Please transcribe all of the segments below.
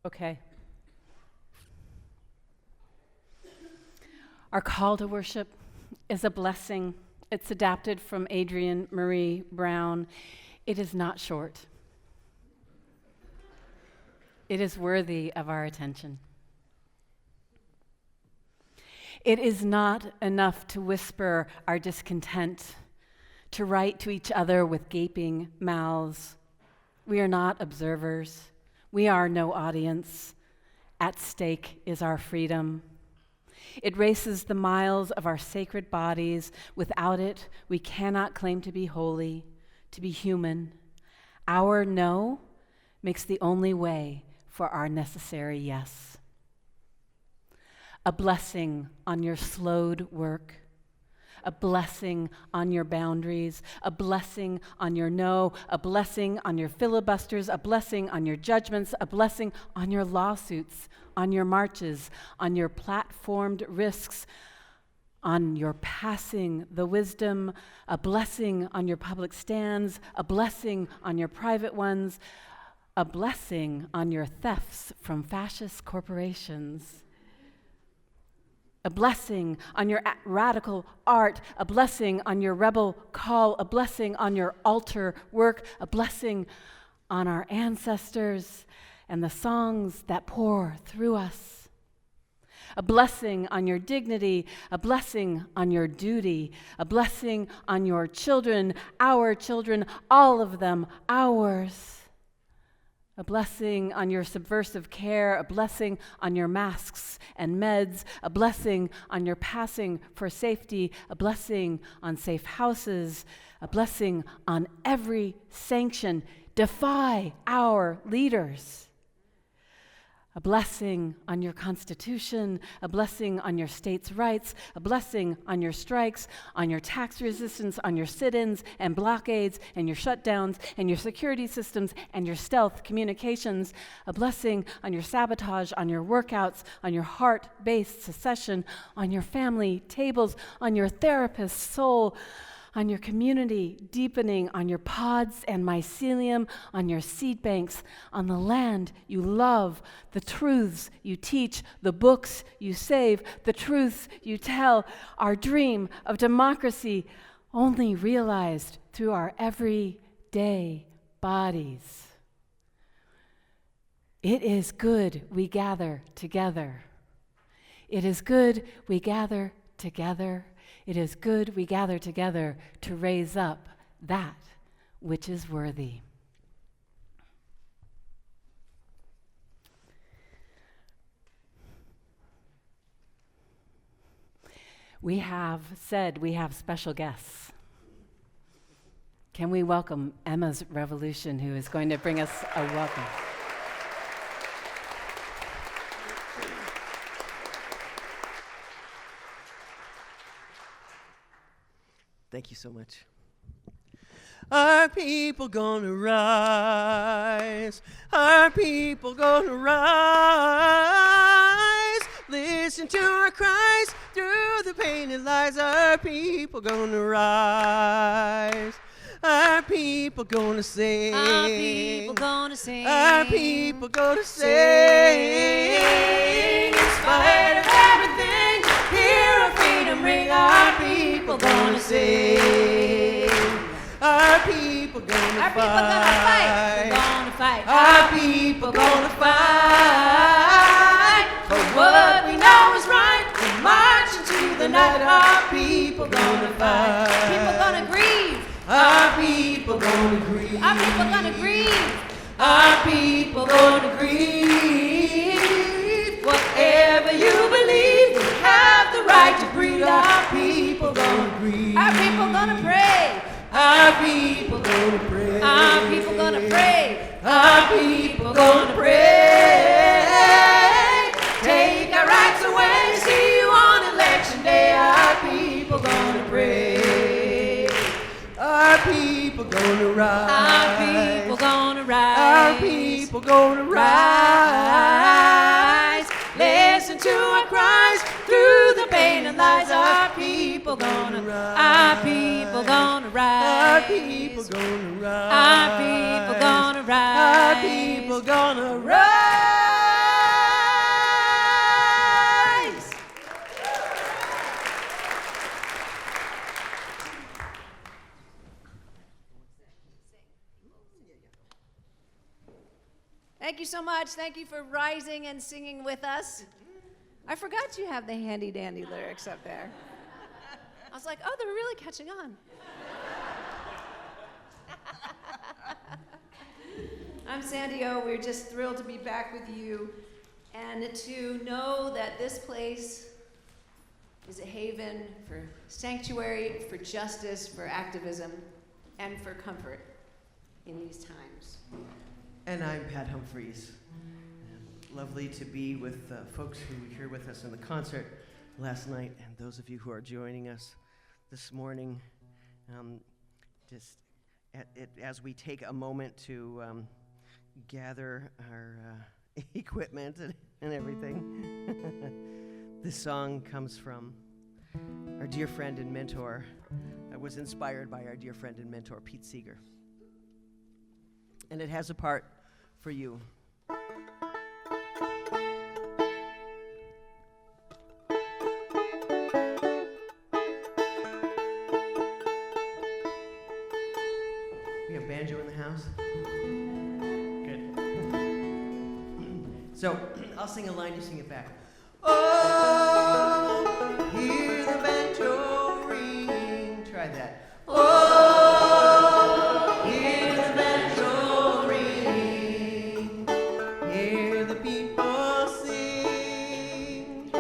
Okay. Our call to worship is a blessing. It's adapted from Adrienne Marie Brown. It is not short. It is worthy of our attention. It is not enough to whisper our discontent, to write to each other with gaping mouths. We are not observers. We are no audience. At stake is our freedom. It races the miles of our sacred bodies. Without it, we cannot claim to be holy, to be human. Our no makes the only way for our necessary yes. A blessing on your slowed work, a blessing on your boundaries, a blessing on your no, a blessing on your filibusters, a blessing on your judgments, a blessing on your lawsuits, on your marches, on your platformed risks, on your passing the wisdom, a blessing on your public stands, a blessing on your private ones, a blessing on your thefts from fascist corporations. A blessing on your radical art, a blessing on your rebel call, a blessing on your altar work, a blessing on our ancestors and the songs that pour through us. A blessing on your dignity, a blessing on your duty, a blessing on your children, our children, all of them, ours. A blessing on your subversive care, a blessing on your masks and meds, a blessing on your passing for safety, a blessing on safe houses, a blessing on every sanction. Defy our leaders. A blessing on your Constitution, a blessing on your states' rights, a blessing on your strikes, on your tax resistance, on your sit-ins and blockades and your shutdowns and your security systems and your stealth communications, a blessing on your sabotage, on your workouts, on your heart-based secession, on your family tables, on your therapist's soul, on your community deepening, on your pods and mycelium, on your seed banks, on the land you love, the truths you teach, the books you save, the truths you tell, our dream of democracy only realized through our everyday bodies. It is good we gather together. It is good we gather together. It is good we gather together to raise up that which is worthy. We have said we have special guests. Can we welcome Emma's Revolution, who is going to bring us a welcome? Thank you so much. Our people gonna rise. Our people gonna rise. Listen to our cries through the pain and lies. Our people gonna rise. Our people gonna sing. Our people gonna sing. Our people gonna sing. In spite of everything, hear our freedom ring. Our people gonna sing. Our people gonna fight. Gonna fight. Our people gonna fight for what we know is right. We're marching to the night. Our people gonna fight. People gonna grieve. Our people gonna grieve. Our people gonna grieve. Our people gonna grieve. Whatever you believe, we have the right to breathe. Our people gonna grieve. Our people gonna pray. Our people gonna pray. Our people gonna pray. Our people gonna pray. Take our rights away. See you on election day. Our people gonna pray. Our people gonna rise. Our people gonna rise. Our people gonna rise. Listen to our cries through the pain and lies. Our people gonna rise. Our people gonna rise. Our people gonna rise. Our people gonna rise. Our people gonna rise. Thank you so much. Thank you for rising and singing with us. I forgot you have the handy-dandy lyrics up there. I was like, oh, they're really catching on. I'm Sandy O. We're just thrilled to be back with you and to know that this place is a haven for sanctuary, for justice, for activism, and for comfort in these times. And I'm Pat Humphreys. Lovely to be with folks who were here with us in the concert last night, and those of you who are joining us this morning. As we take a moment to gather our equipment and everything, this song comes from our dear friend and mentor. It was inspired by our dear friend and mentor, Pete Seeger. And it has a part for you. We have banjo in the house? Good. So, I'll sing a line, you sing it back. Oh, hear the banjo ring. Try that. Oh, hear the banjo ring. Hear the people sing.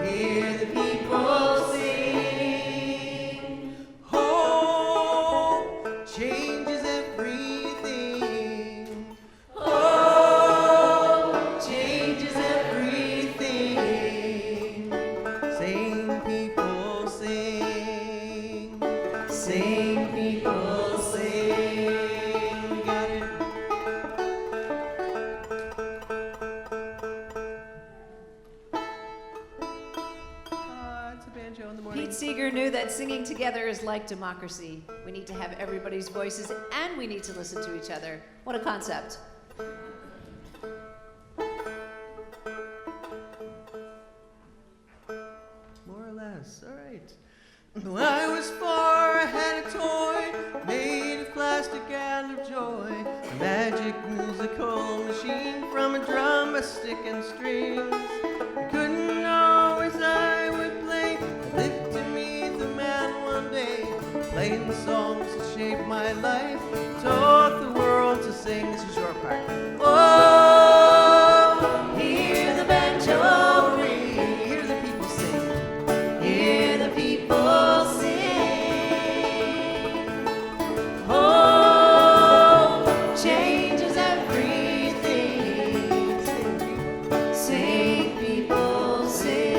Hear the people sing. Oh, changes everything. Oh, changes everything. Sing, people sing. Sing, people sing. Got it? It's a banjo in the morning. Pete Seeger knew that singing together is like democracy. We need to have everybody's voices and we need to listen to each other. What a concept. More or less, all right. When I was 4, I had a toy made of plastic and of joy. A magic musical machine from a drum, a stick, and strings. I couldn't always I would play. I lived to meet the man one day, playing songs that shaped my life, taught the world to sing. This is your part. Oh, hear the banjo ring. Hear the people sing. Hear the people sing. Oh, changes everything. Sing, people sing.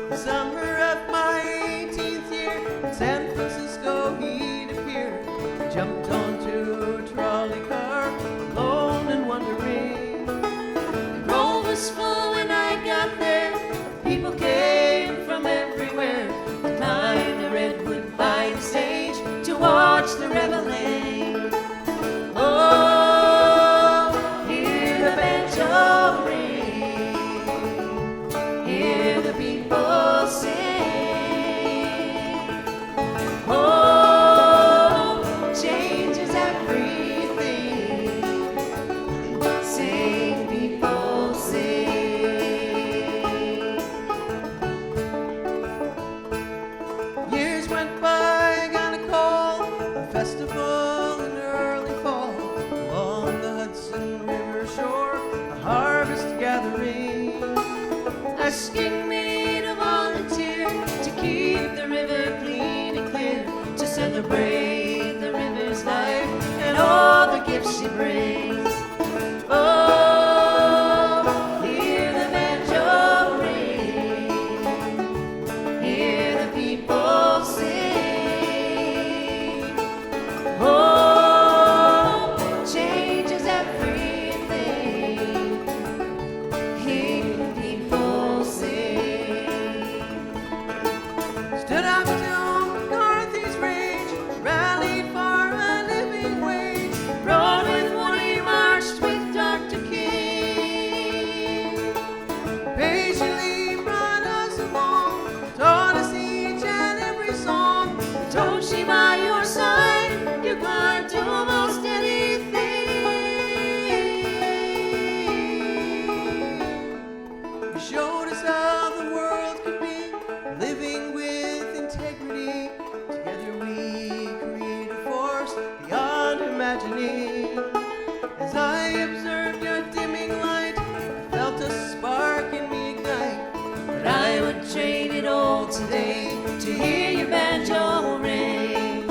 The summer of my 18th year in San Francisco, he'd appear. I jumped onto a trolley car, alone and wondering. The roll was full when I got there. People came from everywhere to line the redwood by the stage to watch the reveille. Oh, hear the banjo ring. Hear the people sing. Oh, changes everything. Sing, people sing. Years went by, I got a call, a festival in early fall, along the Hudson River shore, a harvest gathering, asking me to volunteer to keep the river clean and clear, to celebrate the river's life and all the gifts she brings. Oh, hear the banjo ring. Hear the people sing. Oh, changes everything. Hear the people sing. Stood up to McCarthy's rage, rallied for a living wage, rode with one living with integrity. Together we create a force beyond imagining. As I observed your dimming light, I felt a spark in me ignite. But I would trade it all today to hear your banjo ring.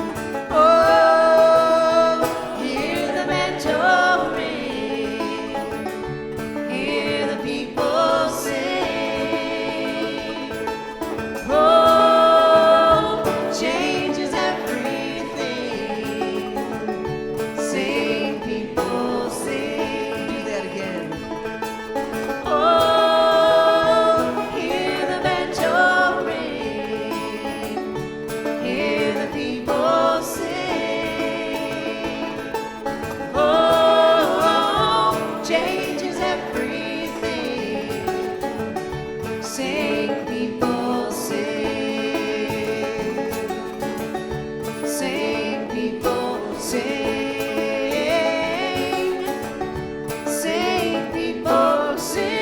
Oh, hear the banjo ring. Hear the people sing. Oh, changes everything. Sing, people, sing. Do that again. Oh, hear the banjo ring. Hear the people sing. Oh, changes everything. Sing, people, sing. Sing, people, sing. Sing, people, sing.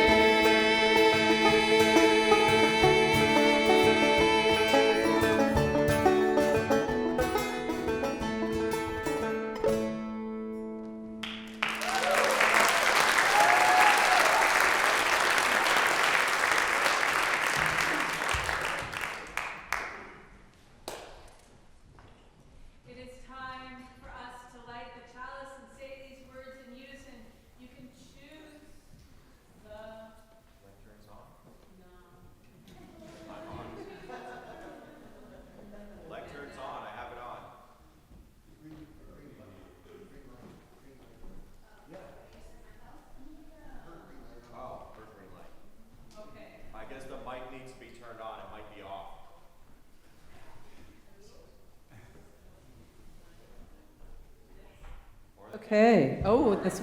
It is time for us to light the chalice and say these words in unison. You can choose the... Lectern's on. No. I'm on. Lectern's on. I have it on. Oh, first green light. Okay. I guess the mic needs to be turned on. It might be off. Okay. Oh, this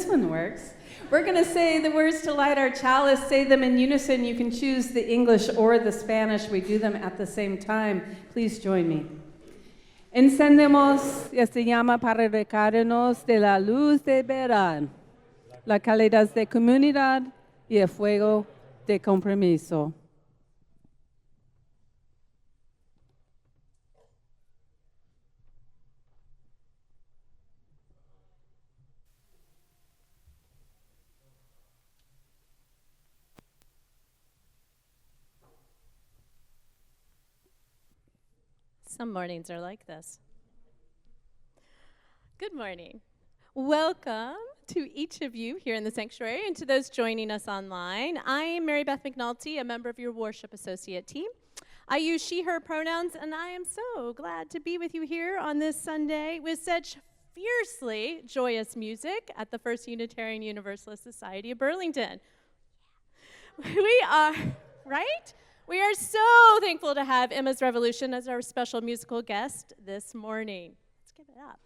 one works. We're going to say the words to light our chalice. Say them in unison. You can choose the English or the Spanish. We do them at the same time. Please join me. Encendemos esta llama para recargarnos de la luz de verdad, la calidad de comunidad y el fuego de compromiso. Some mornings are like this. Good morning. Welcome to each of you here in the sanctuary and to those joining us online. I am Mary Beth McNulty, a member of your worship associate team. I use she, her pronouns, and I am so glad to be with you here on this Sunday with such fiercely joyous music at the First Unitarian Universalist Society of Burlington. We are, right? We are so thankful to have Emma's Revolution as our special musical guest this morning. Let's give it up.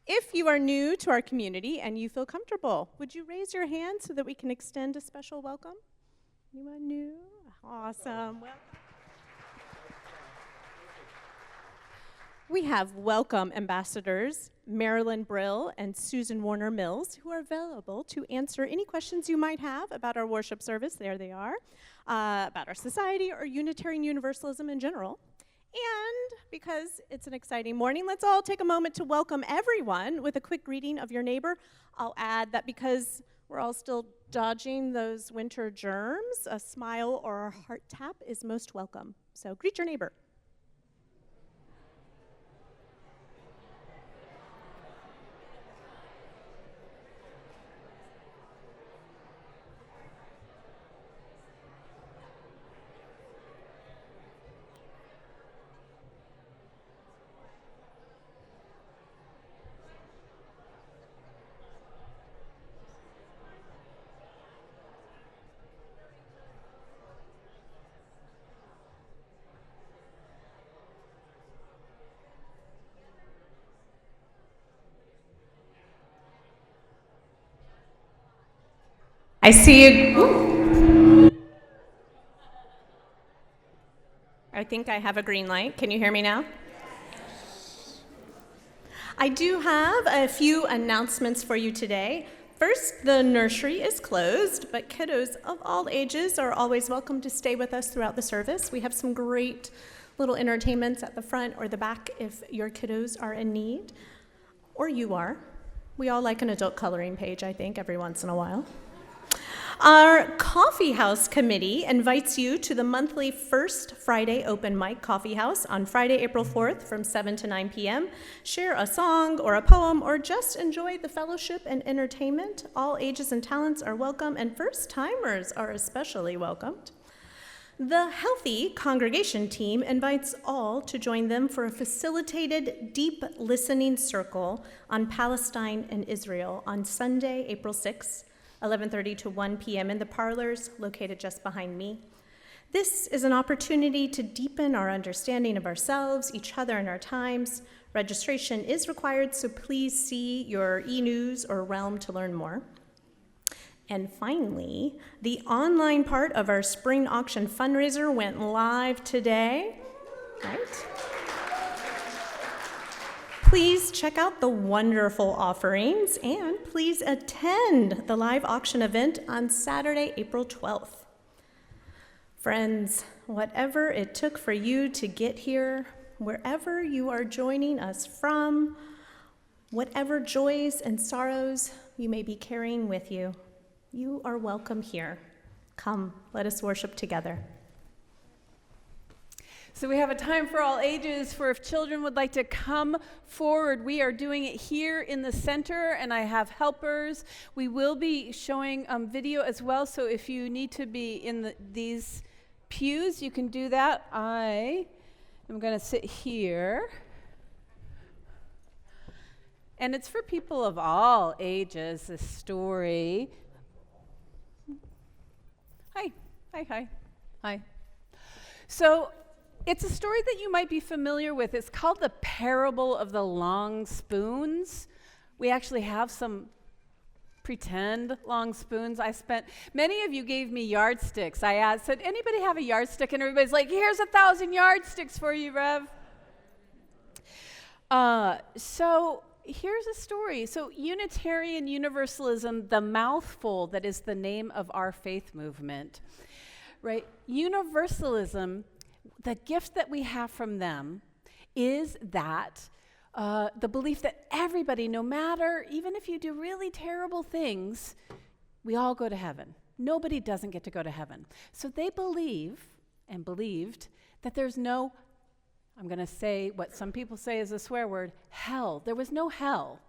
If you are new to our community and you feel comfortable, would you raise your hand so that we can extend a special welcome? Anyone new? Awesome. Well, we have welcome ambassadors Marilyn Brill and Susan Warner Mills, who are available to answer any questions you might have about our worship service. There they are. About our society or Unitarian Universalism in general. And because it's an exciting morning, let's all take a moment to welcome everyone with a quick greeting of your neighbor. I'll add that because we're all still dodging those winter germs, a smile or a heart tap is most welcome. So greet your neighbor. I see you. Ooh. I think I have a green light. Can you hear me now? I do have a few announcements for you today. First, the nursery is closed, but kiddos of all ages are always welcome to stay with us throughout the service. We have some great little entertainments at the front or the back if your kiddos are in need, or you are. We all like an adult coloring page, I think, every once in a while. Our Coffee House Committee invites you to the monthly First Friday Open Mic Coffee House on Friday, April 4th from 7 to 9 p.m. Share a song or a poem or just enjoy the fellowship and entertainment. All ages and talents are welcome, and first-timers are especially welcomed. The Healthy Congregation team invites all to join them for a facilitated deep listening circle on Palestine and Israel on Sunday, April 6th. 11:30 to 1 p.m. in the parlors located just behind me. This is an opportunity to deepen our understanding of ourselves, each other, and our times. Registration is required, so please see your e-news or Realm to learn more. And finally, the online part of our spring auction fundraiser went live today, right? Please check out the wonderful offerings, and please attend the live auction event on Saturday, April 12th. Friends, whatever it took for you to get here, wherever you are joining us from, whatever joys and sorrows you may be carrying with you, you are welcome here. Come, let us worship together. So we have a time for all ages for if children would like to come forward. We are doing it here in the center, and I have helpers. We will be showing video as well, so if you need to be in these pews, you can do that. I am going to sit here. And it's for people of all ages, this story. Hi. So, it's a story that you might be familiar with. It's called The Parable of the Long Spoons. We actually have some pretend long spoons. Many of you gave me yardsticks. I said, anybody have a yardstick? And everybody's like, here's 1,000 yardsticks for you, Rev. So here's a story. So Unitarian Universalism, the mouthful that is the name of our faith movement, right? Universalism, the gift that we have from them is that the belief that everybody, no matter, even if you do really terrible things, we all go to heaven. Nobody doesn't get to go to heaven. So they believe and believed that there's no, I'm going to say what some people say is a swear word, hell. There was no hell.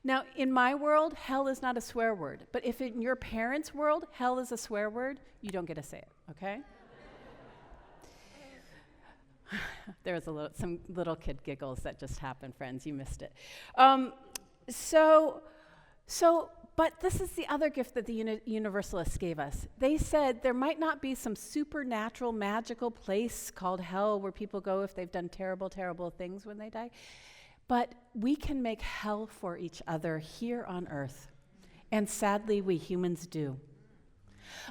Now, in my world, hell is not a swear word. But if in your parents' world, hell is a swear word, you don't get to say it, okay? There was some little kid giggles that just happened, friends. You missed it. But this is the other gift that the Universalists gave us. They said there might not be some supernatural, magical place called hell where people go if they've done terrible, terrible things when they die. But we can make hell for each other here on earth. And sadly, we humans do.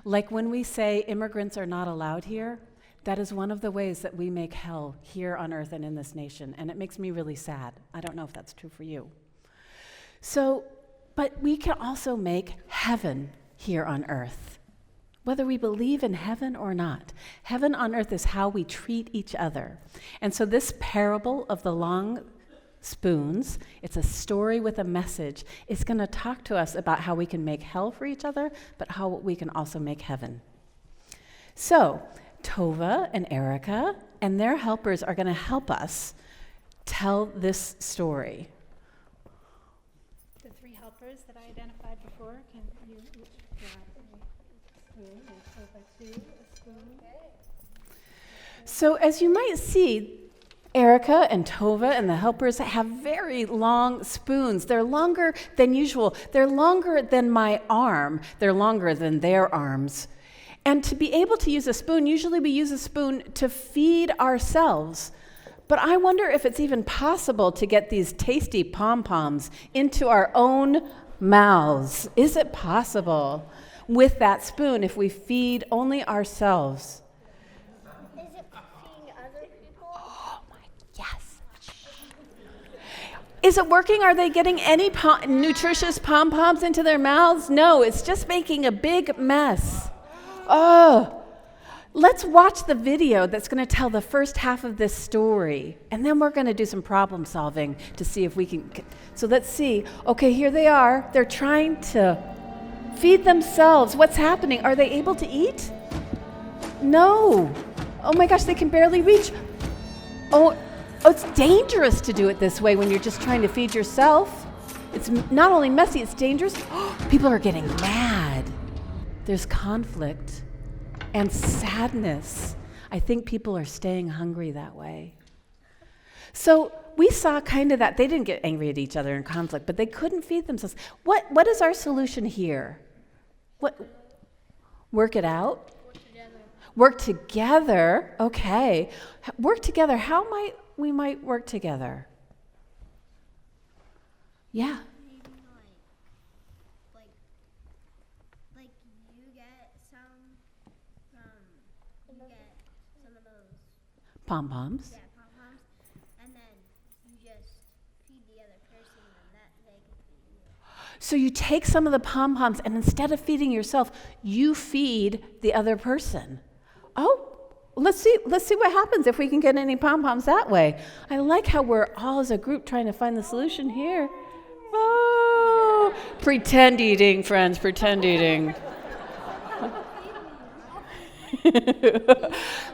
Like when we say immigrants are not allowed here, that is one of the ways that we make hell here on earth and in this nation, and it makes me really sad. I don't know if that's true for you. But we can also make heaven here on earth, whether we believe in heaven or not. Heaven on earth is how we treat each other. And so this parable of the long spoons, it's a story with a message. It's going to talk to us about how we can make hell for each other, but how we can also make heaven. So, Tova and Erica and their helpers are going to help us tell this story. The three helpers that I identified before, can you grab a spoon and Tova too, a spoon? So as you might see, Erica and Tova and the helpers have very long spoons. They're longer than usual. They're longer than my arm. They're longer than their arms. And to be able to use a spoon, usually we use a spoon to feed ourselves. But I wonder if it's even possible to get these tasty pom-poms into our own mouths. Is it possible with that spoon if we feed only ourselves? Is it feeding other people? Oh my, yes. Is it working? Are they getting any nutritious pom-poms into their mouths? No, it's just making a big mess. Oh, let's watch the video that's going to tell the first half of this story, and then we're going to do some problem solving to see if we can. So let's see. Okay, here they are. They're trying to feed themselves. What's happening? Are they able to eat? No. Oh my gosh, they can barely reach. Oh, it's dangerous to do it this way when you're just trying to feed yourself. It's not only messy, it's dangerous. People are getting mad. There's conflict and sadness. I think people are staying hungry that way. So we saw kind of that. They didn't get angry at each other in conflict, but they couldn't feed themselves. What is our solution here? Work it out? Work together. Okay. Work together. How might we work together? Yeah. Maybe like you get some of those Pom-poms. yeah pom-poms, and then you just feed the other person, and that they can feed you. So you take some of the pom-poms, and instead of feeding yourself, you feed the other person. Oh, let's see what happens if we can get any pom-poms that way. I like how we're all as a group trying to find the solution here. Oh, pretend eating, friends, pretend eating.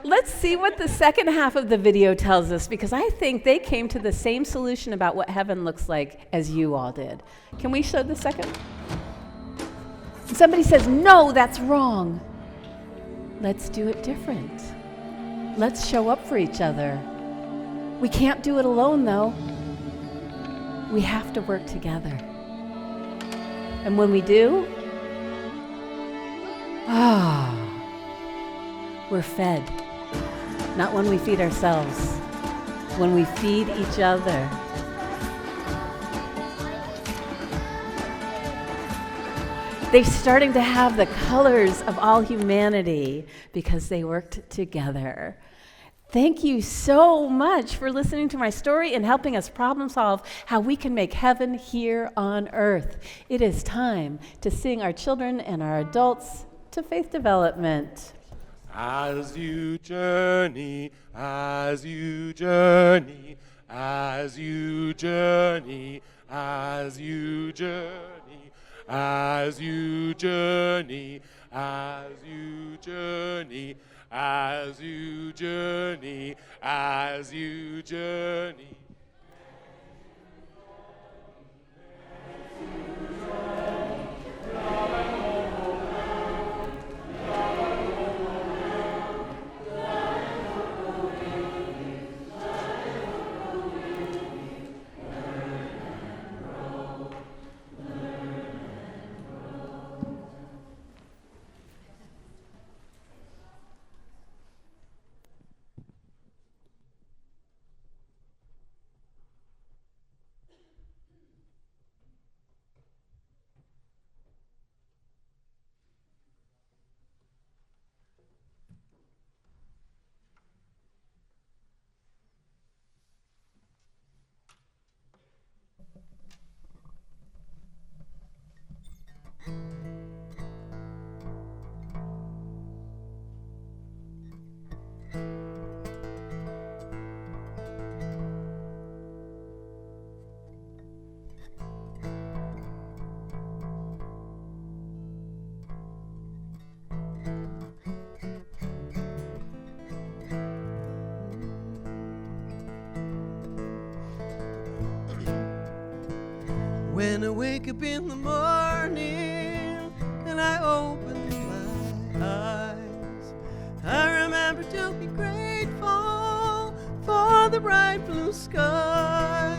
Let's see what the second half of the video tells us, because I think they came to the same solution about what heaven looks like as you all did. Can we show the second? Somebody says, no, that's wrong. Let's do it different. Let's show up for each other. We can't do it alone, though. We have to work together. And when we do, we're fed. Not when we feed ourselves, when we feed each other. They're starting to have the colors of all humanity because they worked together. Thank you so much for listening to my story and helping us problem solve how we can make heaven here on earth. It is time to sing our children and our adults to faith development. As you journey, as you journey, as you journey, as you journey, as you journey, as you journey, as you journey, as you journey. When I wake up in the morning and I open my eyes, I remember to be grateful for the bright blue skies.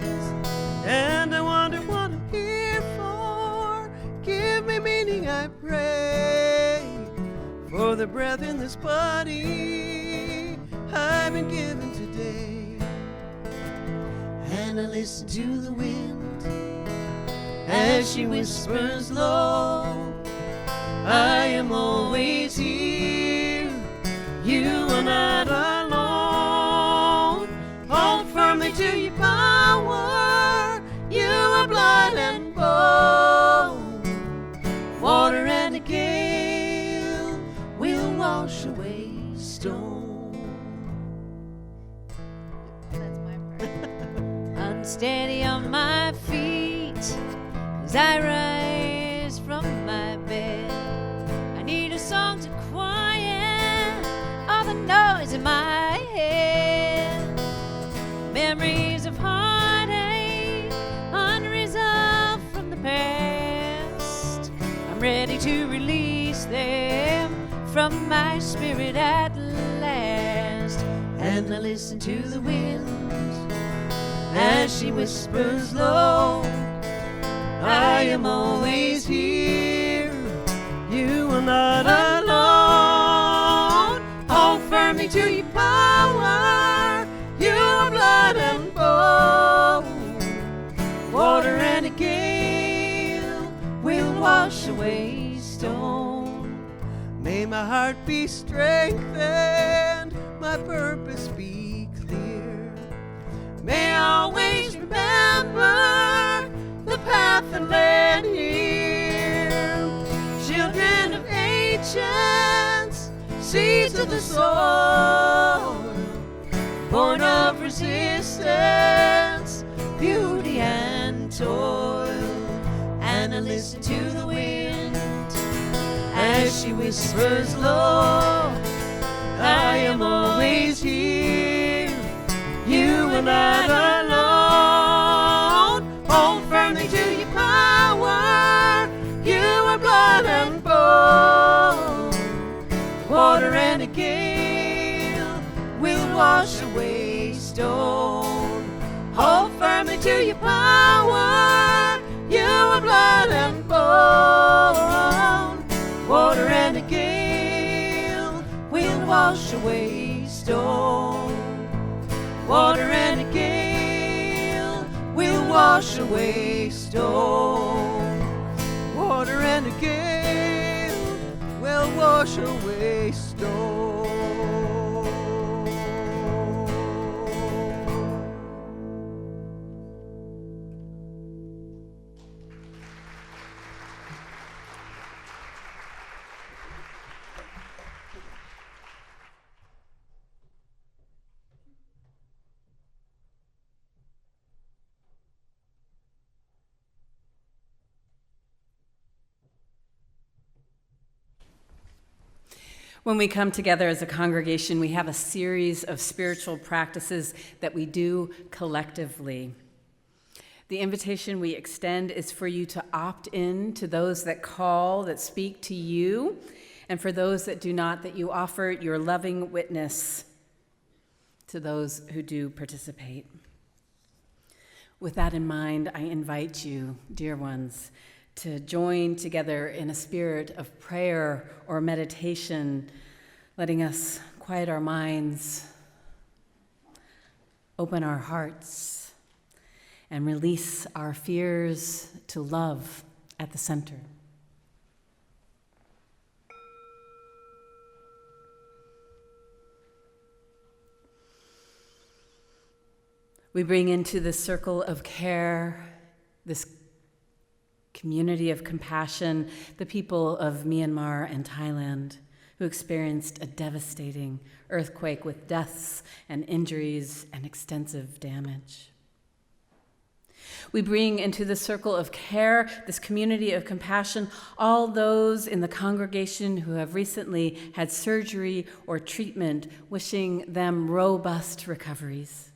And I wonder what I'm here for. Give me meaning, I pray, for the breath in this body I've been given today. And I listen to the wind as she whispers low, I am always here, you are not alone. Hold firmly to your power, and a gale will wash away stone. That's my part. Unsteady on my feet as I rise from my bed. I need a song to quiet all the noise in my head. Memories of heartache, unresolved from the past. I'm ready to release them from my spirit at last. And I listen to the wind as she whispers low, I am always here, you are not alone. Hold firmly to your power, you are blood and bone. Water and a gale will wash away stone. May my heart be strengthened, my purpose be clear. May I always remember the path that led here. Children of ancients, seeds of the soil, born of resistance, beauty and toil. And I listen to the wind as she whispers low, I am always here, you are not alone. Hold firmly to your power, you are blood and bone. Water and a gale will wash away stone. Hold firmly to your power, you are blood and bone. Water and a gale will wash away stone. Water and a gale will wash away stone. Water and a gale will wash away stone. When we come together as a congregation, we have a series of spiritual practices that we do collectively. The invitation we extend is for you to opt in to those that call, that speak to you, and for those that do not, that you offer your loving witness to those who do participate. With that in mind, I invite you, dear ones, to join together in a spirit of prayer or meditation, letting us quiet our minds, open our hearts, and release our fears to love at the center. We bring into this circle of care, this community of compassion, the people of Myanmar and Thailand who experienced a devastating earthquake with deaths and injuries and extensive damage. We bring into the circle of care, this community of compassion, all those in the congregation who have recently had surgery or treatment, wishing them robust recoveries.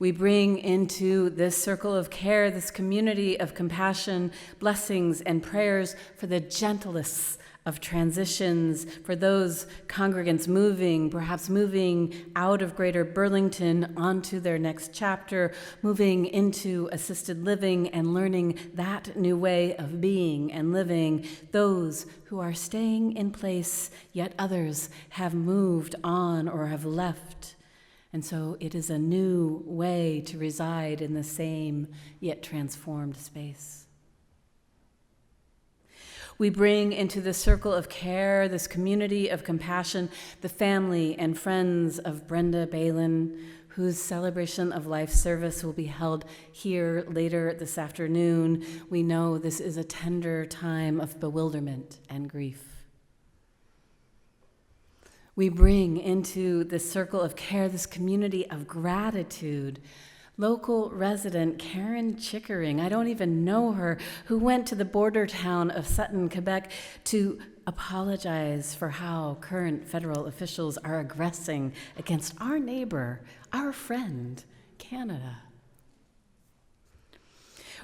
We bring into this circle of care, this community of compassion, blessings and prayers for the gentlest of transitions, for those congregants perhaps moving out of Greater Burlington onto their next chapter, moving into assisted living and learning that new way of being and living, those who are staying in place, yet others have moved on or have left. And so it is a new way to reside in the same yet transformed space. We bring into the circle of care, this community of compassion, the family and friends of Brenda Balin, whose celebration of life service will be held here later this afternoon, we know this is a tender time of bewilderment and grief. We bring into this circle of care this community of gratitude. Local resident Karen Chickering, I don't even know her, who went to the border town of Sutton, Quebec, to apologize for how current federal officials are aggressing against our neighbor, our friend, Canada.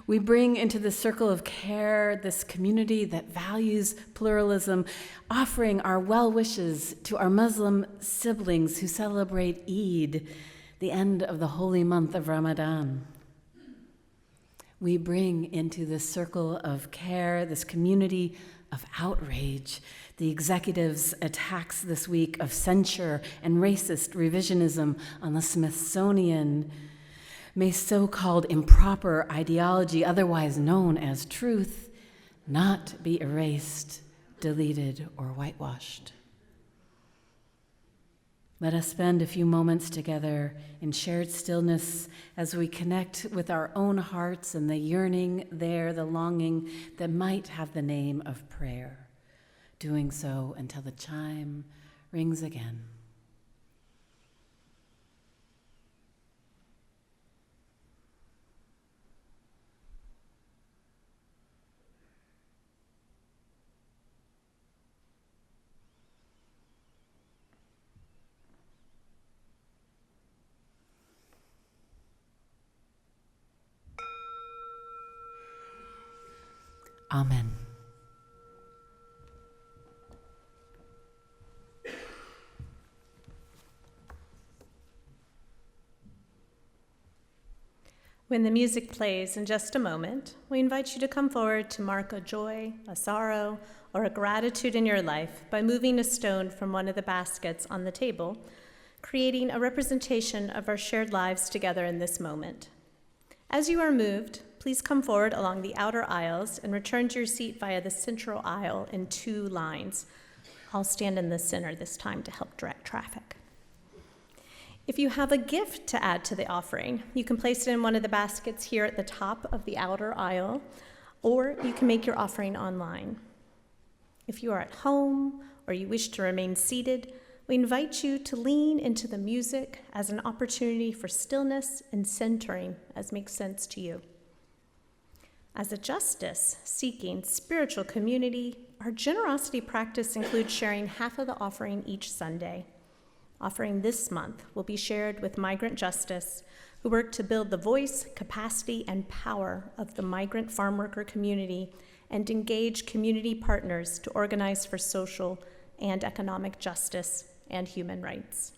We bring into the circle of care this community that values pluralism, offering our well wishes to our Muslim siblings who celebrate Eid, the end of the holy month of Ramadan. We bring into this circle of care this community of outrage, the executive's attacks this week of censure and racist revisionism on the Smithsonian. May so-called improper ideology, otherwise known as truth, not be erased, deleted, or whitewashed. Let us spend a few moments together in shared stillness as we connect with our own hearts and the yearning there, the longing that might have the name of prayer, doing so until the chime rings again. Amen. When the music plays in just a moment, we invite you to come forward to mark a joy, a sorrow, or a gratitude in your life by moving a stone from one of the baskets on the table, creating a representation of our shared lives together in this moment. As you are moved, please come forward along the outer aisles and return to your seat via the central aisle in 2 lines. I'll stand in the center this time to help direct traffic. If you have a gift to add to the offering, you can place it in one of the baskets here at the top of the outer aisle, or you can make your offering online. If you are at home or you wish to remain seated, we invite you to lean into the music as an opportunity for stillness and centering as makes sense to you. As a justice-seeking spiritual community, our generosity practice includes sharing half of the offering each Sunday. Offering this month will be shared with Migrant Justice, who work to build the voice, capacity, and power of the migrant farm worker community and engage community partners to organize for social and economic justice and human rights.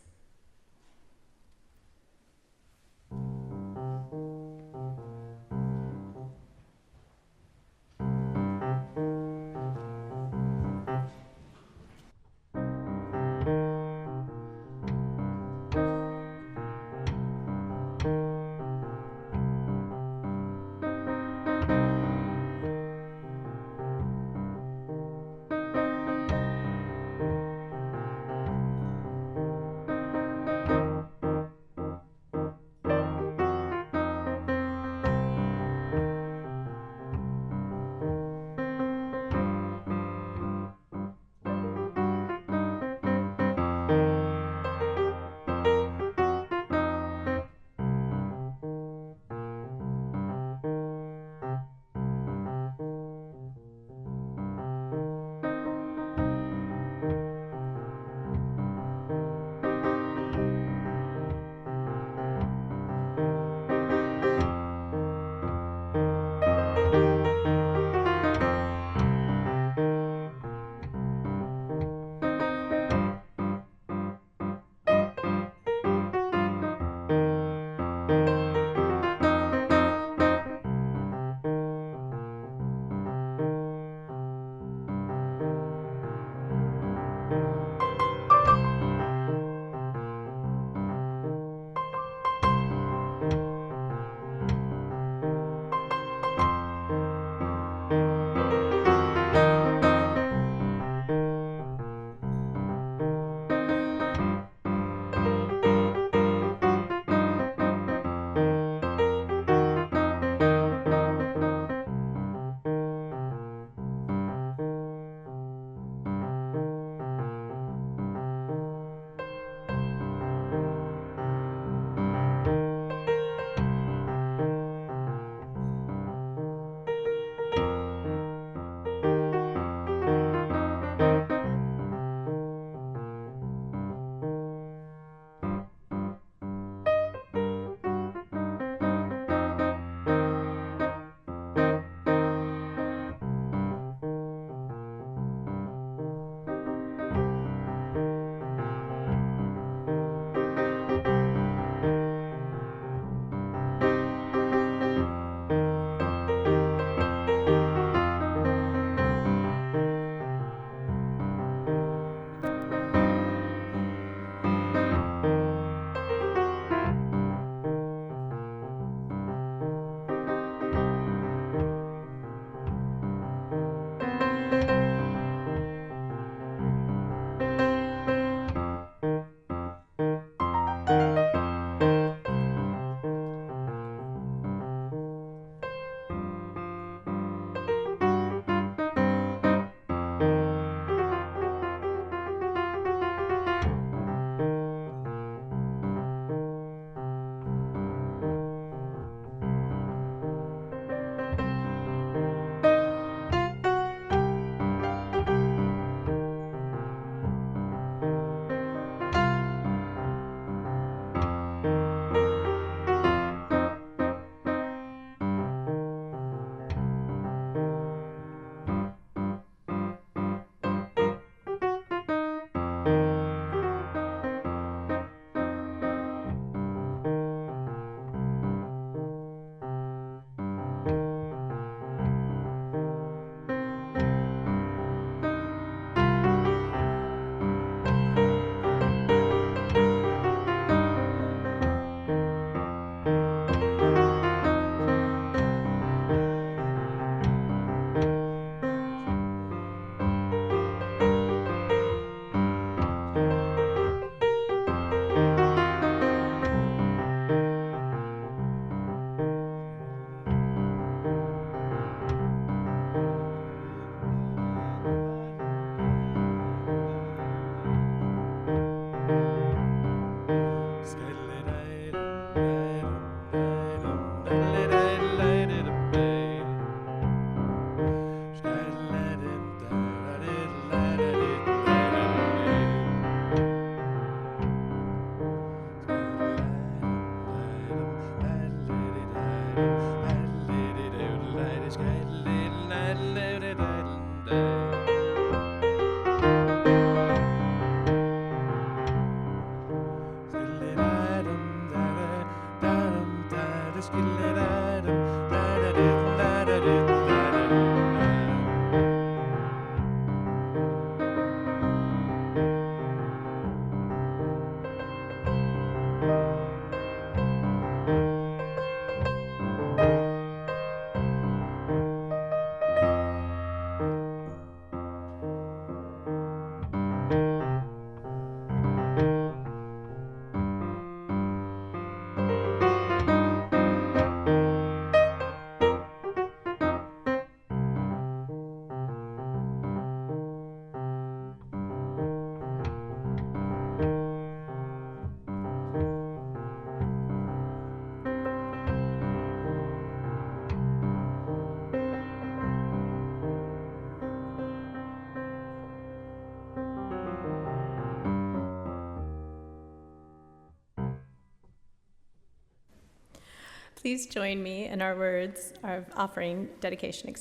Please join me in our words, our offering dedication,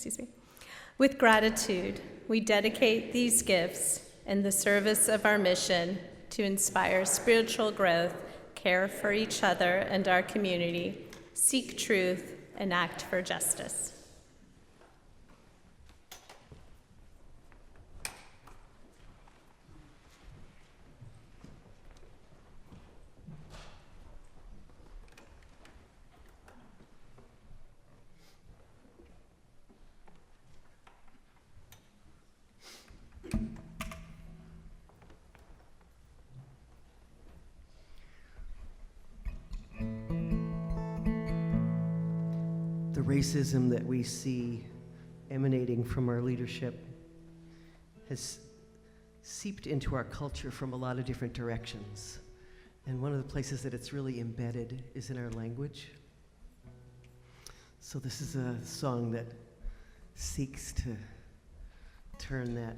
With gratitude, we dedicate these gifts in the service of our mission to inspire spiritual growth, care for each other and our community, seek truth, and act for justice. The racism that we see emanating from our leadership has seeped into our culture from a lot of different directions. And one of the places that it's really embedded is in our language. So this is a song that seeks to turn that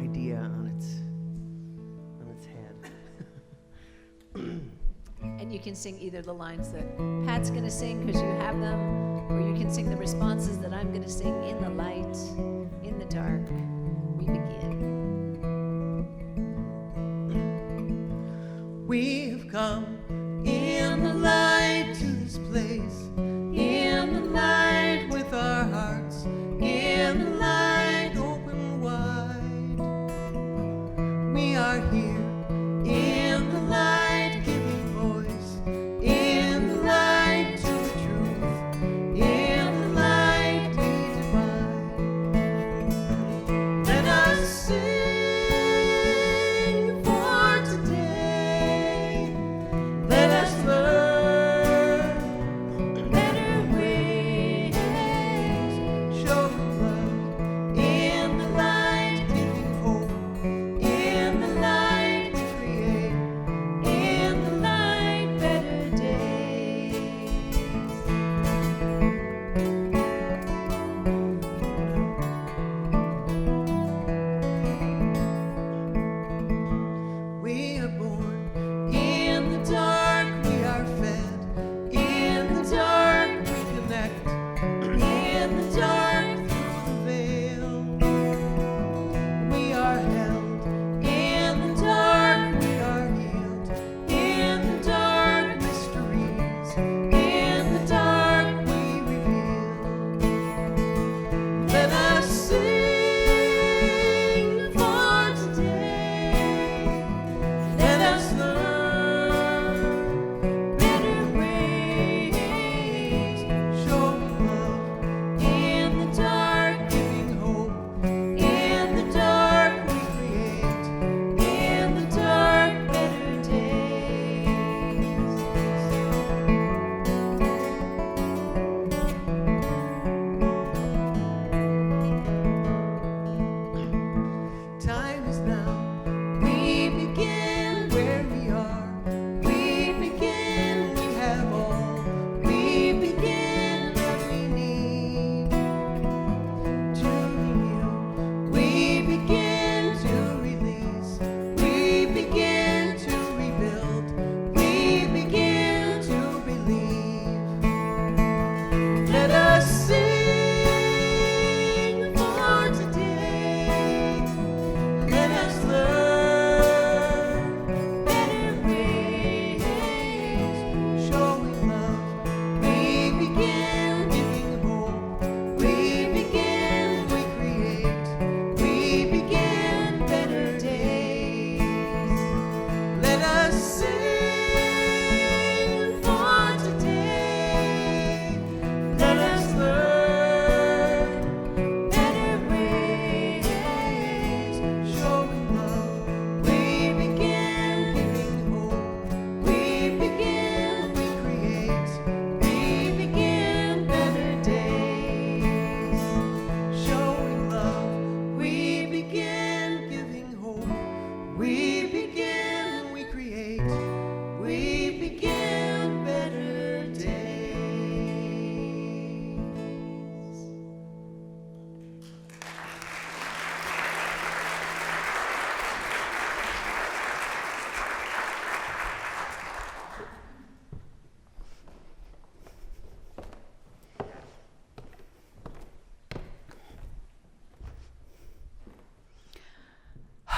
idea on its head. And you can sing either the lines that Pat's going to sing because you have them, or you can sing the responses that I'm going to sing. In the light, in the dark, we begin. We've come in the light to this place, in the light with our hearts, in the light open wide. We are here in the light, giving voice, in the light to the truth, in the light we divide.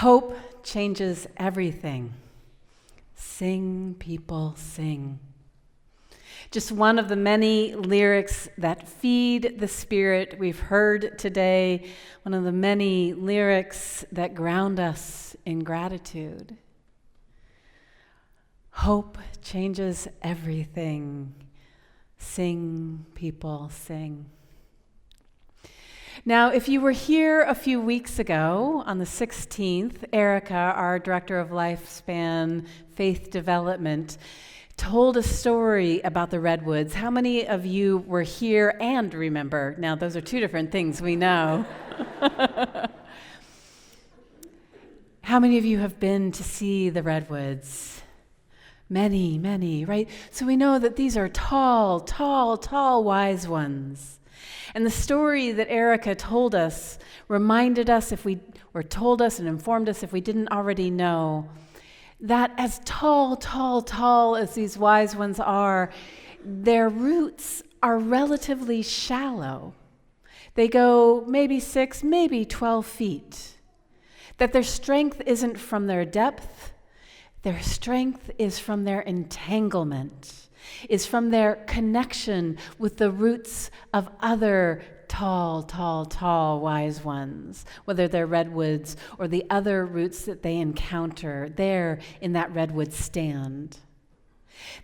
Hope changes everything. Sing, people, sing. Just one of the many lyrics that feed the spirit we've heard today, one of the many lyrics that ground us in gratitude. Hope changes everything. Sing, people, sing. Now, if you were here a few weeks ago, on the 16th, Erica, our Director of Lifespan Faith Development, told a story about the redwoods. How many of you were here and remember? Now, those are two different things, we know. How many of you have been to see the redwoods? Many, many, right? So we know that these are tall, tall, tall, wise ones. And the story that Erica told us reminded us, or told us and informed us if we didn't already know, that as tall, tall, tall as these wise ones are, their roots are relatively shallow. They go maybe 6, maybe 12 feet. That their strength isn't from their depth, their strength is from their entanglement, is from their connection with the roots of other tall, tall, tall wise ones, whether they're redwoods or the other roots that they encounter there in that redwood stand.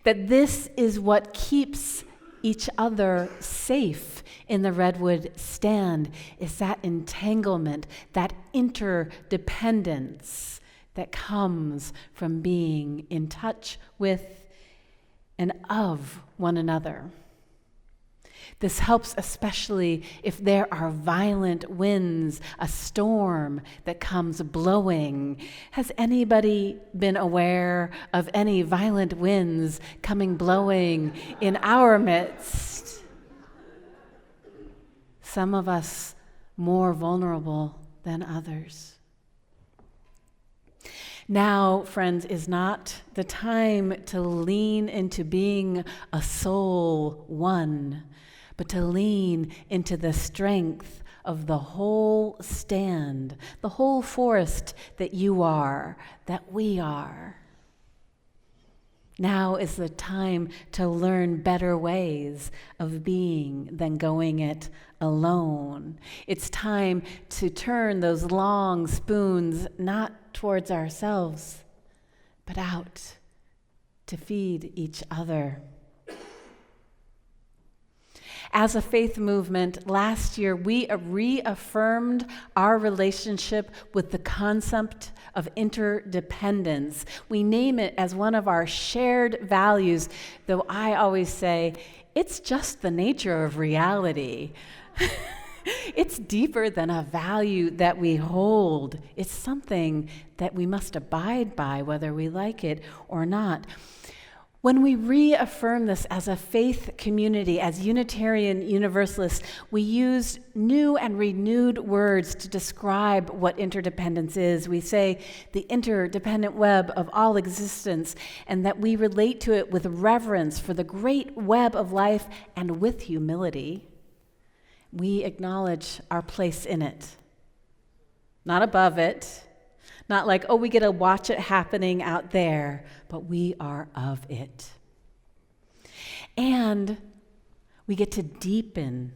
That this is what keeps each other safe in the redwood stand, is that entanglement, that interdependence that comes from being in touch with and of one another. This helps especially if there are violent winds, a storm that comes blowing. Has anybody been aware of any violent winds coming blowing in our midst? Some of us more vulnerable than others. Now, friends, is not the time to lean into being a soul one, but to lean into the strength of the whole stand, the whole forest that you are, that we are. Now is the time to learn better ways of being than going it alone. It's time to turn those long spoons not towards ourselves, but out to feed each other. As a faith movement, last year we reaffirmed our relationship with the concept of interdependence. We name it as one of our shared values, though I always say it's just the nature of reality. It's deeper than a value that we hold. It's something that we must abide by, whether we like it or not. When we reaffirm this as a faith community, as Unitarian Universalists, we use new and renewed words to describe what interdependence is. We say the interdependent web of all existence, and that we relate to it with reverence for the great web of life and with humility. We acknowledge our place in it, not above it, not like, oh, we get to watch it happening out there, but we are of it. And we get to deepen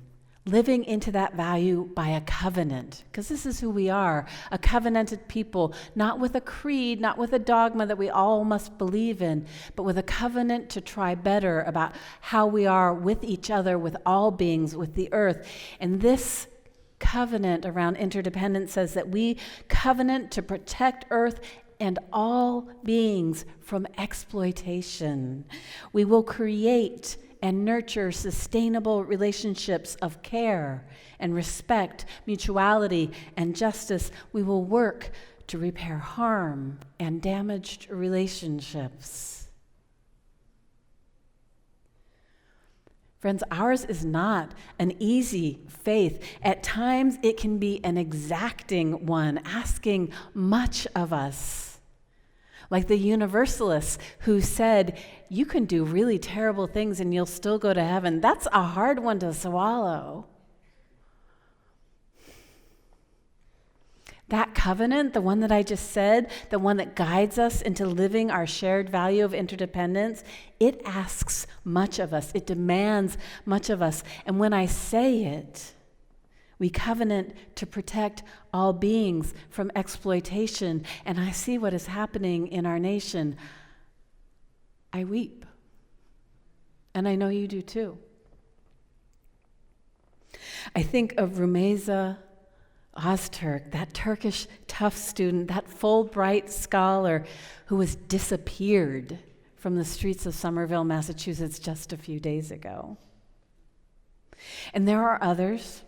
living into that value by a covenant, because this is who we are, a covenanted people, not with a creed, not with a dogma that we all must believe in, but with a covenant to try better about how we are with each other, with all beings, with the earth. And this covenant around interdependence says that we covenant to protect earth and all beings from exploitation. We will create and nurture sustainable relationships of care and respect, mutuality and justice. We will work to repair harm and damaged relationships. Friends, ours is not an easy faith. At times, it can be an exacting one, asking much of us. Like the Universalists who said, you can do really terrible things and you'll still go to heaven. That's a hard one to swallow. That covenant, the one that I just said, the one that guides us into living our shared value of interdependence, it asks much of us. It demands much of us. And when I say it, we covenant to protect all beings from exploitation, and I see what is happening in our nation. I weep. And I know you do too. I think of Rumeysa Öztürk, that Turkish tough student, that Fulbright scholar who was disappeared from the streets of Somerville, Massachusetts just a few days ago. And there are others,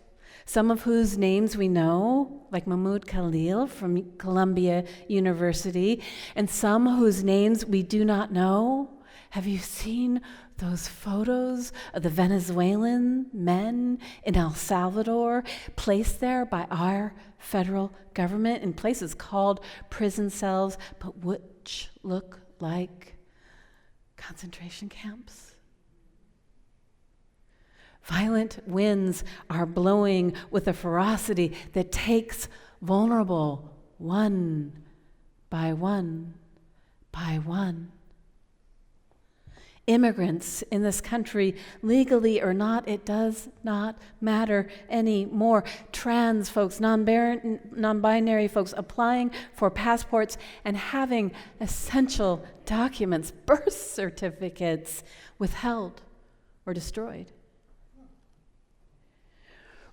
some of whose names we know, like Mahmoud Khalil from Columbia University, and some whose names we do not know. Have you seen those photos of the Venezuelan men in El Salvador placed there by our federal government in places called prison cells, but which look like concentration camps? Violent winds are blowing with a ferocity that takes vulnerable one by one by one. Immigrants in this country, legally or not, it does not matter anymore. Trans folks, non-binary folks applying for passports and having essential documents, birth certificates, withheld or destroyed.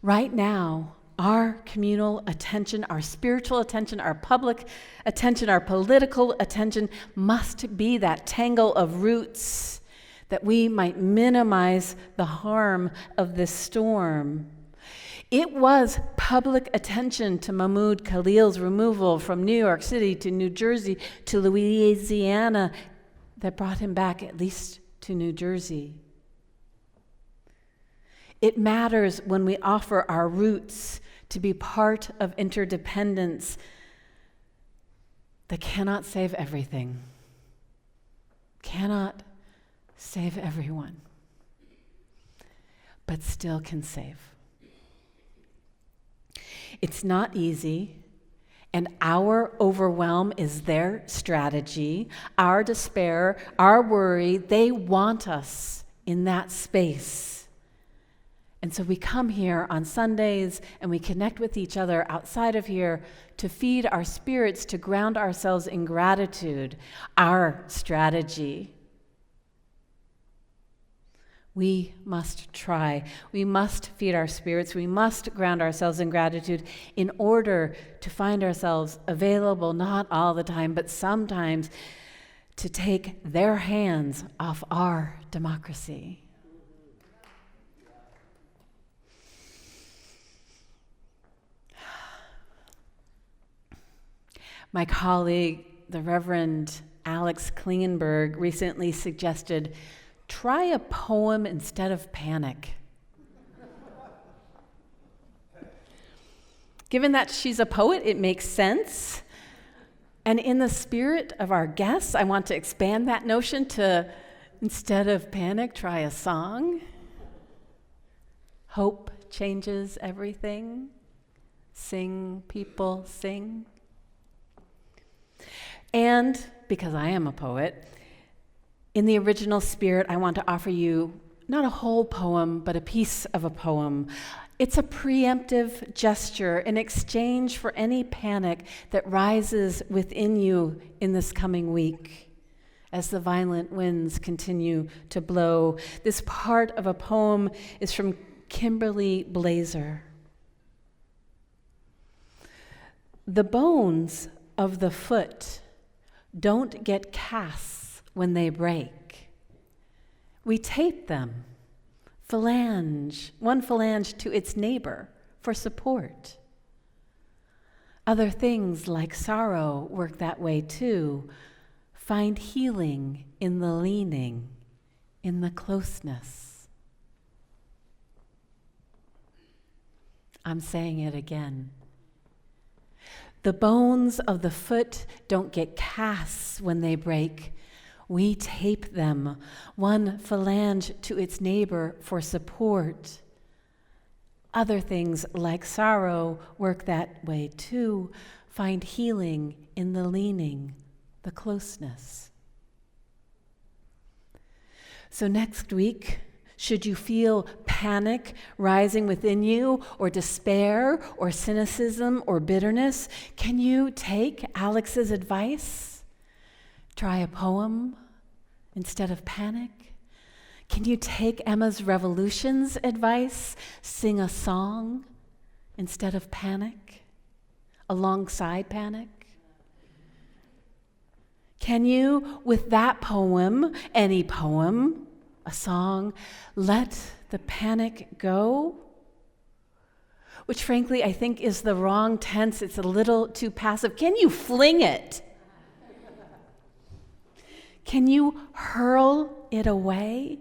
Right now, our communal attention, our spiritual attention, our public attention, our political attention must be that tangle of roots that we might minimize the harm of this storm. It was public attention to Mahmoud Khalil's removal from New York City to New Jersey to Louisiana that brought him back at least to New Jersey. It matters when we offer our roots to be part of interdependence that cannot save everything, cannot save everyone, but still can save. It's not easy, and our overwhelm is their strategy, our despair, our worry. They want us in that space. And so we come here on Sundays and we connect with each other outside of here to feed our spirits, to ground ourselves in gratitude, our strategy. We must try. We must feed our spirits. We must ground ourselves in gratitude in order to find ourselves available, not all the time, but sometimes to take their hands off our democracy. My colleague, the Reverend Alex Klingenberg, recently suggested, try a poem instead of panic. Given that she's a poet, it makes sense. And in the spirit of our guests, I want to expand that notion to, instead of panic, try a song. Hope changes everything. Sing, people, sing. And because I am a poet, in the original spirit, I want to offer you not a whole poem, but a piece of a poem. It's a preemptive gesture in exchange for any panic that rises within you in this coming week as the violent winds continue to blow. This part of a poem is from Kimberly Blazer. The bones of the foot don't get casts when they break. We tape them, one phalange to its neighbor for support. Other things like sorrow work that way too. Find healing in the leaning, in the closeness. I'm saying it again. The bones of the foot don't get casts when they break. We tape them, one phalange to its neighbor for support. Other things like sorrow work that way too. find healing in the leaning, the closeness. So next week, should you feel panic rising within you, or despair, or cynicism, or bitterness, can you take Alex's advice? Try a poem instead of panic? Can you take Emma's Revolution's advice? Sing a song instead of panic, alongside panic? Can you, with that poem, any poem, a song, let the panic go? Which frankly I think is the wrong tense. It's a little too passive. Can you fling it? Can you hurl it away?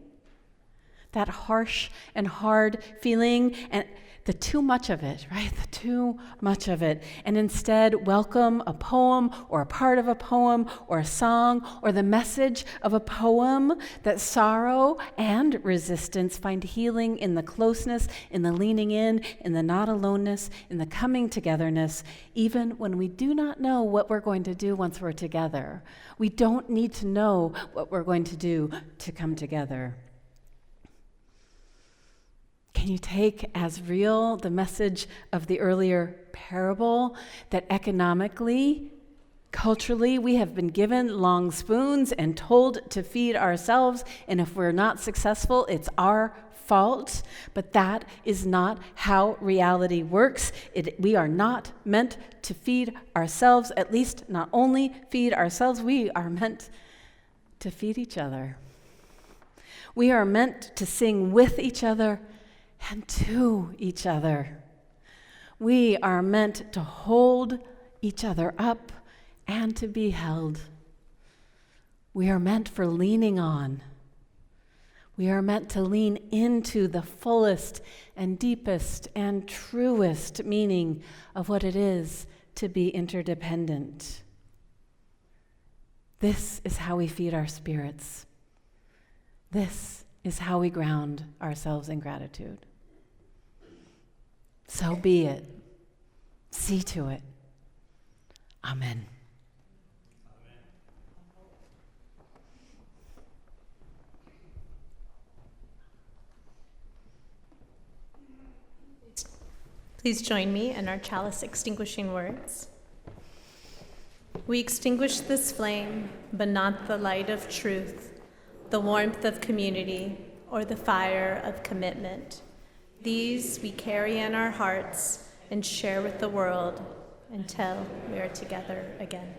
That harsh and hard feeling, and the too much of it, right? The too much of it. And instead welcome a poem, or a part of a poem, or a song, or the message of a poem, that sorrow and resistance find healing in the closeness, in the leaning in the not aloneness, in the coming togetherness, even when we do not know what we're going to do once we're together. We don't need to know what we're going to do to come together. Can you take as real the message of the earlier parable, that economically, culturally, we have been given long spoons and told to feed ourselves, and if we're not successful, it's our fault? But that is not how reality works. We are not meant to feed ourselves, at least not only feed ourselves, we are meant to feed each other. We are meant to sing with each other and to each other. We are meant to hold each other up and to be held. We are meant for leaning on. We are meant to lean into the fullest and deepest and truest meaning of what it is to be interdependent. This is how we feed our spirits. This is how we ground ourselves in gratitude. So be it. See to it. Amen. Please join me in our chalice extinguishing words. We extinguish this flame, but not the light of truth, the warmth of community, or the fire of commitment. These we carry in our hearts and share with the world until we are together again.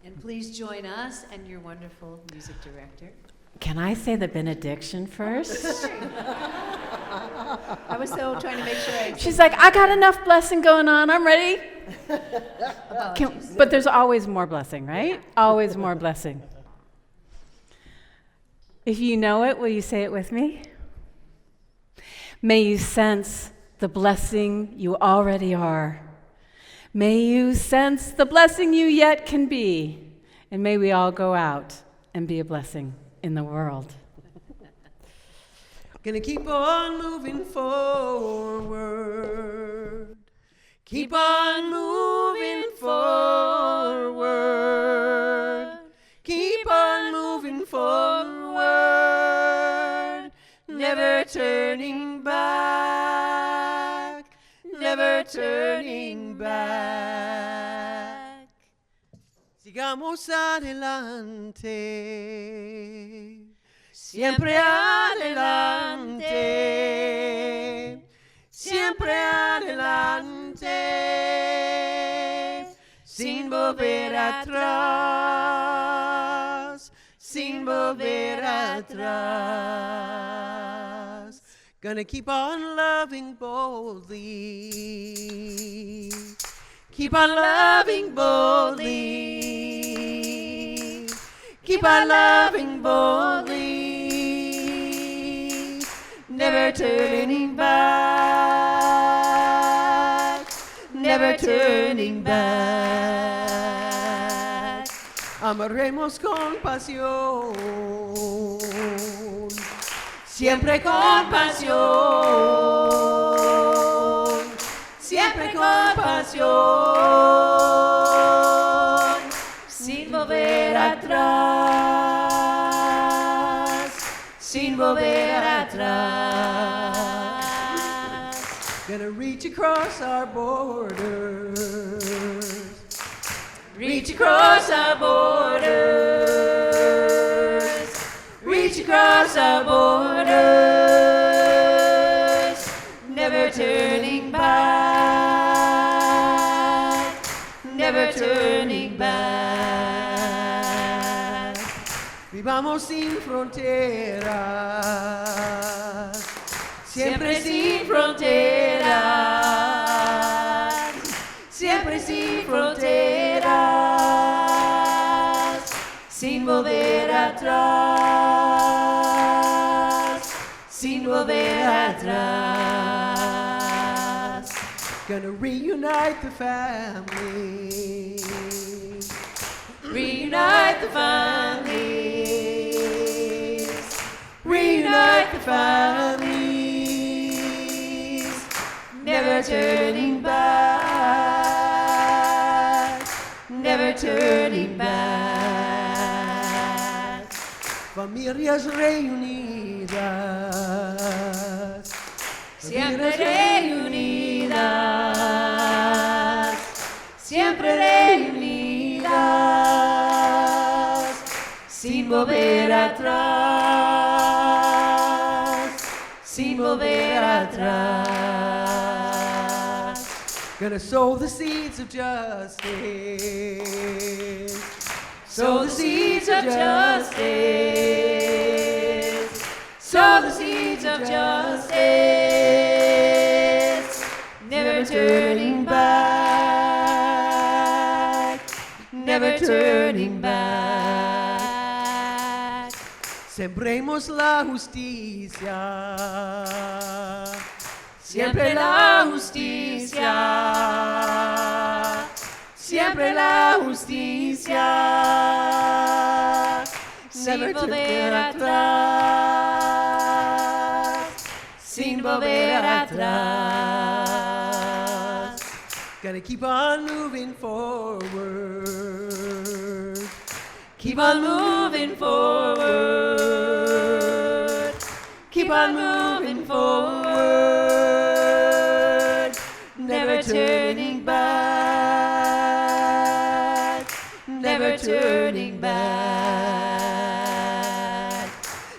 And please join us and your wonderful music director. Can I say the benediction first? I was so trying to make sure I... She's like, I got enough blessing going on. I'm ready. But there's always more blessing, right? Always more blessing. If you know it, will you say it with me? May you sense the blessing you already are. May you sense the blessing you yet can be. And may we all go out and be a blessing in the world. Gonna keep on moving forward. Keep on moving forward. Keep on moving forward. Never turning back. Never turning back. Sigamos adelante. Siempre adelante, siempre adelante, sin volver atrás, sin volver atrás. Gonna keep on loving boldly, keep on loving boldly, keep on loving boldly. Never turning back, never turning back. Amaremos con pasión, siempre con pasión. salvación, sin volver atrás, sin volver atrás. Gonna reach across our borders, Reach across our borders, reach across our borders, never turning back, never turning back. vivamos sin fronteras, Siempre sin fronteras, siempre sin fronteras, sin volver atrás, sin volver atrás. gonna reunite the family, Reunite the families, reunite the families, never turning back, never turning back. familias reunidas, Siempre reunidas, siempre reunidas, sin volver atrás, sin volver atrás. gonna sow the seeds of justice, Sow the seeds of justice, sow the seeds of justice, never turning back, never turning back. sembremos la justicia, Siempre la justicia, siempre la justicia, sin volver atrás, sin volver atrás. gonna keep on moving forward, Keep on moving forward, keep on moving forward, never turning back, never turning back,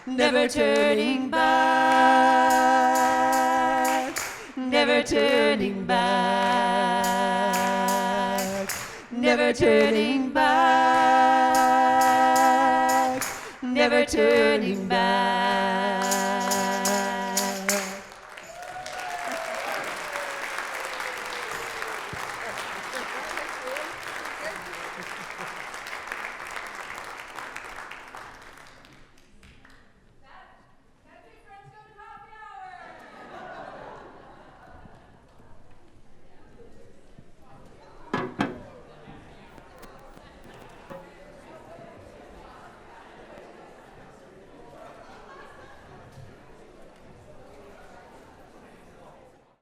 never turning back, never turning back, never turning back, never turning back.